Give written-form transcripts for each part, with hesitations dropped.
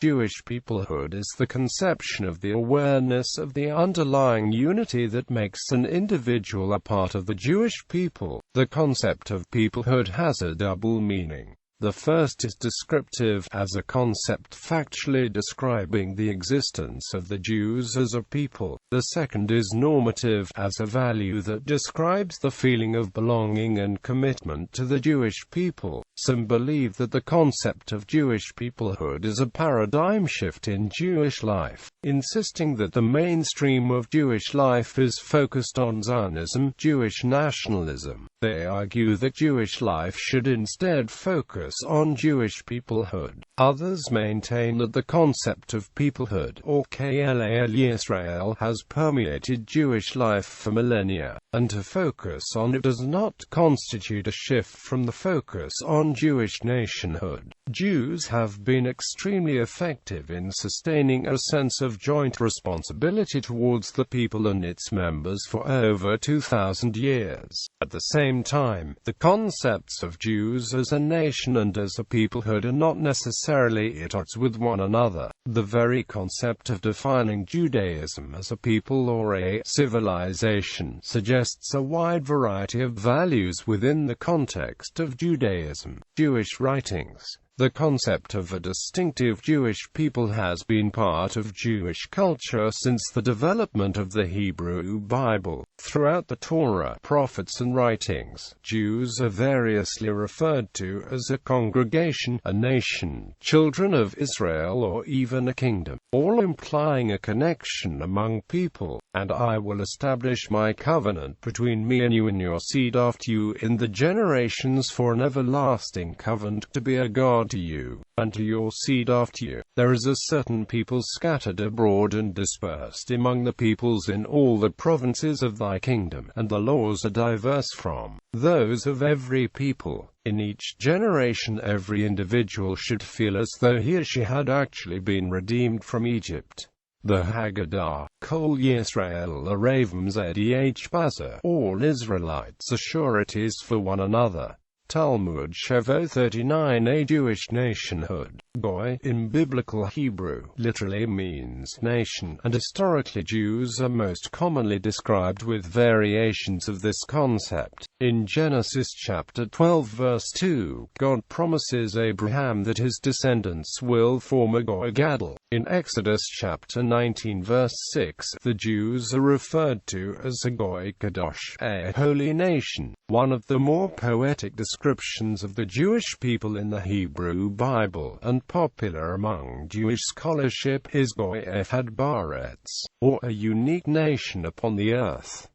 Jewish peoplehood is the conception of the awareness of the underlying unity that makes an individual a part of the Jewish people. The concept of peoplehood has a double meaning. The first is descriptive, as a concept factually describing the existence of the Jews as a people. The second is normative, as a value that describes the feeling of belonging and commitment to the Jewish people. Some believe that the concept of Jewish peoplehood is a paradigm shift in Jewish life, insisting that the mainstream of Jewish life is focused on Zionism, Jewish nationalism. They argue that Jewish life should instead focus on Jewish peoplehood. Others maintain that the concept of peoplehood, or Klal Yisrael, has permeated Jewish life for millennia, and to focus on it does not constitute a shift from the focus on Jewish nationhood. Jews have been extremely effective in sustaining a sense of joint responsibility towards the people and its members for over 2,000 years. At the same time, the concepts of Jews as a nation and as a peoplehood are not necessarily at odds with one another. The very concept of defining Judaism as a people or a civilization suggests a wide variety of values within the context of Judaism. Jewish writings. The concept of a distinctive Jewish people has been part of Jewish culture since the development of the Hebrew Bible. Throughout the Torah, prophets and writings, Jews are variously referred to as a congregation, a nation, children of Israel, or even a kingdom, all implying a connection among people. And I will establish my covenant between me and you and your seed after you in the generations for an everlasting covenant, to be a God to you, and to your seed after you. There is a certain people scattered abroad and dispersed among the peoples in all the provinces of thy kingdom, and the laws are diverse from those of every people. In each generation every individual should feel as though he or she had actually been redeemed from Egypt. The Haggadah, Kol Yisrael Aravim Zedh Baza, all Israelites are sureties for one another. Talmud Shavuot 39. A Jewish nationhood. Goy, in biblical Hebrew, literally means nation, and historically Jews are most commonly described with variations of this concept. In Genesis chapter 12 verse 2, God promises Abraham that his descendants will form a Goy Gadol. In Exodus chapter 19 verse 6, the Jews are referred to as a Goy Kadosh, a holy nation. One of the more poetic descriptions of the Jewish people in the Hebrew Bible, and popular among Jewish scholarship, is Goy Echad Baaretz, or a unique nation upon the earth.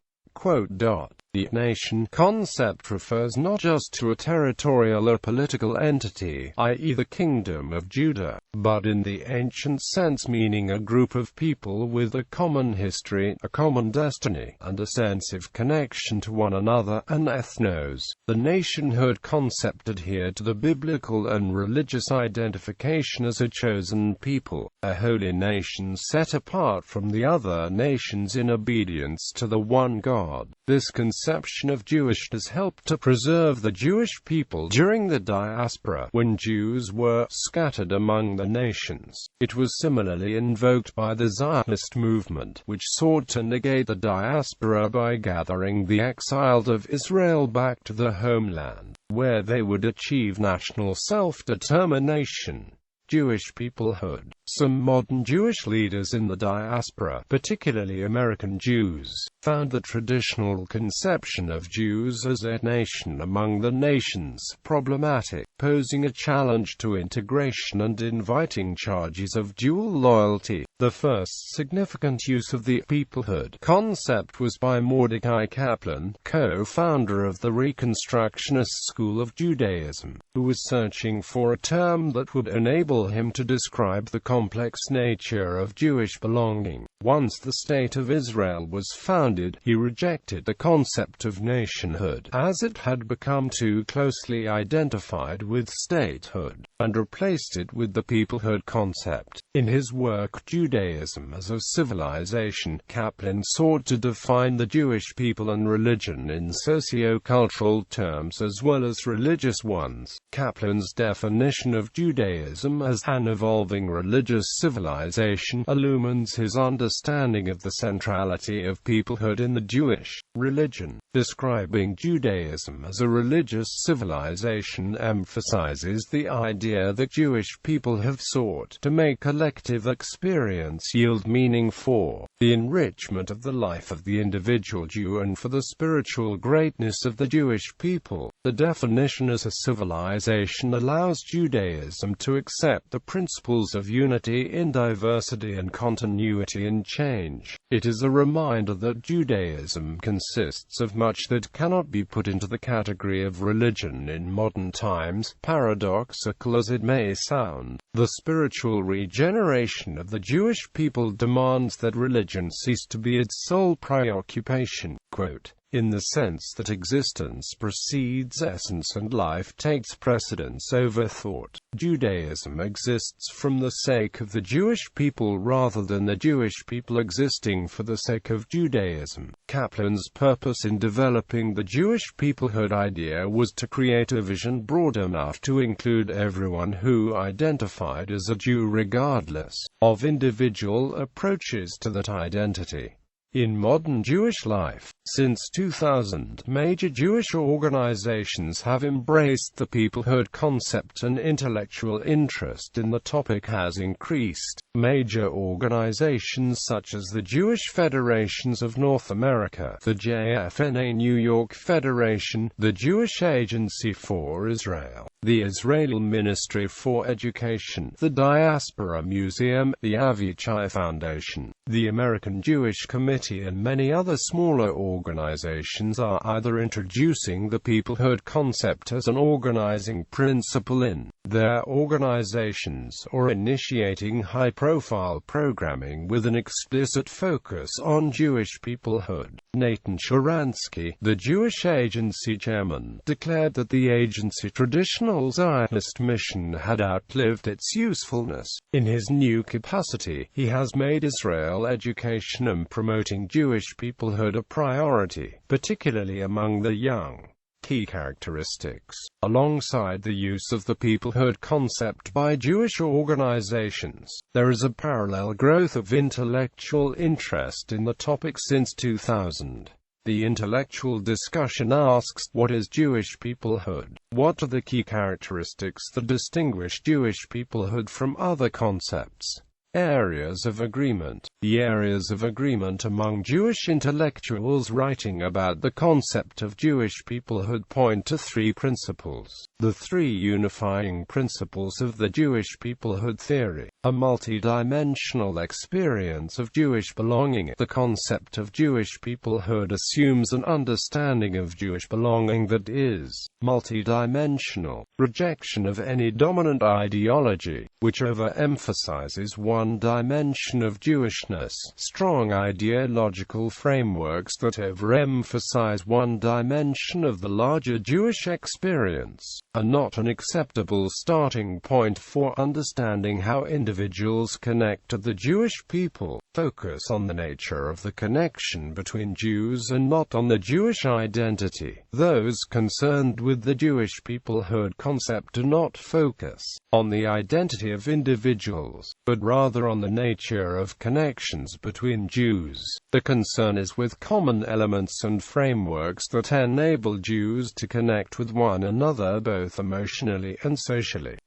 The nation concept refers not just to a territorial or political entity, i.e. the Kingdom of Judah, but in the ancient sense meaning a group of people with a common history, a common destiny, and a sense of connection to one another, an ethnos. The nationhood concept adhered to the biblical and religious identification as a chosen people, a holy nation set apart from the other nations in obedience to the one God. This conception of Jewishness helped to preserve the Jewish people during the diaspora, when Jews were scattered among the nations. It was similarly invoked by the Zionist movement, which sought to negate the diaspora by gathering the exiled of Israel back to the homeland, where they would achieve national self-determination. Jewish peoplehood. Some modern Jewish leaders in the diaspora, particularly American Jews, found the traditional conception of Jews as a nation among the nations problematic, posing a challenge to integration and inviting charges of dual loyalty. The first significant use of the peoplehood concept was by Mordecai Kaplan, co-founder of the Reconstructionist school of Judaism, who was searching for a term that would enable him to describe the complex nature of Jewish belonging. Once the State of Israel was founded, he rejected the concept of nationhood, as it had become too closely identified with statehood, and replaced it with the peoplehood concept. In his work Judaism as a Civilization, Kaplan sought to define the Jewish people and religion in socio-cultural terms as well as religious ones. Kaplan's definition of Judaism as an evolving religious civilization illumines his understanding of the centrality of peoplehood in the Jewish religion. Describing Judaism as a religious civilization emphasizes the idea that Jewish people have sought to make collective experience yield meaning for the enrichment of the life of the individual Jew and for the spiritual greatness of the Jewish people. The definition as a civilization allows Judaism to accept the principles of unity in diversity and continuity in change. It is a reminder that Judaism consists of much that cannot be put into the category of religion in modern times, paradoxical as it may sound. The spiritual regeneration of the Jewish people demands that religion cease to be its sole preoccupation. Quote, in the sense that existence precedes essence and life takes precedence over thought. Judaism exists from the sake of the Jewish people rather than the Jewish people existing for the sake of Judaism. Kaplan's purpose in developing the Jewish peoplehood idea was to create a vision broad enough to include everyone who identified as a Jew regardless of individual approaches to that identity. In modern Jewish life, since 2000, major Jewish organizations have embraced the peoplehood concept and intellectual interest in the topic has increased. Major organizations such as the Jewish Federations of North America, the JFNA New York Federation, the Jewish Agency for Israel, the Israeli Ministry for Education, the Diaspora Museum, the Avichai Foundation, the American Jewish Committee and many other smaller organizations are either introducing the peoplehood concept as an organizing principle in their organizations or initiating high-profile programming with an explicit focus on Jewish peoplehood. Nathan Sharansky, the Jewish Agency chairman, declared that the agency traditional Zionist mission had outlived its usefulness. In his new capacity, he has made Israel education and promoting Jewish peoplehood a priority, particularly among the young. Key characteristics. Alongside the use of the peoplehood concept by Jewish organizations, there is a parallel growth of intellectual interest in the topic since 2000. The intellectual discussion asks, what is Jewish peoplehood? What are the key characteristics that distinguish Jewish peoplehood from other concepts? Areas of agreement. The areas of agreement among Jewish intellectuals writing about the concept of Jewish peoplehood point to three principles. The three unifying principles of the Jewish peoplehood theory. A multidimensional experience of Jewish belonging. The concept of Jewish peoplehood assumes an understanding of Jewish belonging that is multidimensional. Rejection of any dominant ideology, which overemphasizes one dimension of Jewishness. Strong ideological frameworks that overemphasize one dimension of the larger Jewish experience are not an acceptable starting point for understanding how individuals connect to the Jewish people. Focus on the nature of the connection between Jews and not on the Jewish identity. Those concerned with the Jewish peoplehood concept do not focus on the identity of individuals, but rather on the nature of connections between Jews. The concern is with common elements and frameworks that enable Jews to connect with one another both emotionally and socially.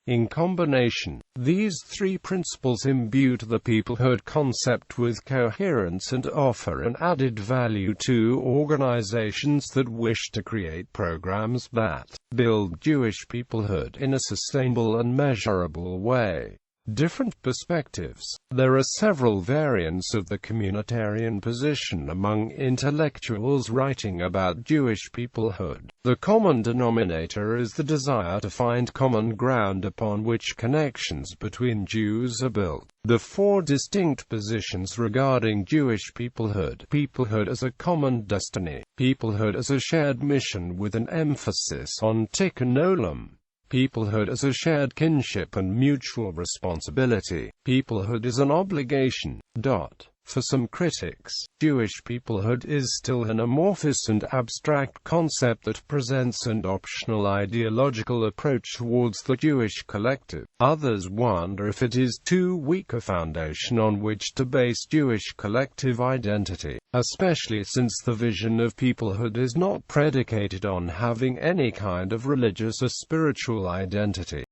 In combination, these three principles imbue the peoplehood concept with coherence and offer an added value to organizations that wish to create programs that build Jewish peoplehood in a sustainable and measurable way. Different perspectives. There are several variants of the communitarian position among intellectuals writing about Jewish peoplehood. The common denominator is the desire to find common ground upon which connections between Jews are built. The four distinct positions regarding Jewish peoplehood: peoplehood as a common destiny, peoplehood as a shared mission with an emphasis on tikkun olam, peoplehood as a shared kinship and mutual responsibility, peoplehood as an obligation. For some critics, Jewish peoplehood is still an amorphous and abstract concept that presents an optional ideological approach towards the Jewish collective. Others wonder if it is too weak a foundation on which to base Jewish collective identity, especially since the vision of peoplehood is not predicated on having any kind of religious or spiritual identity.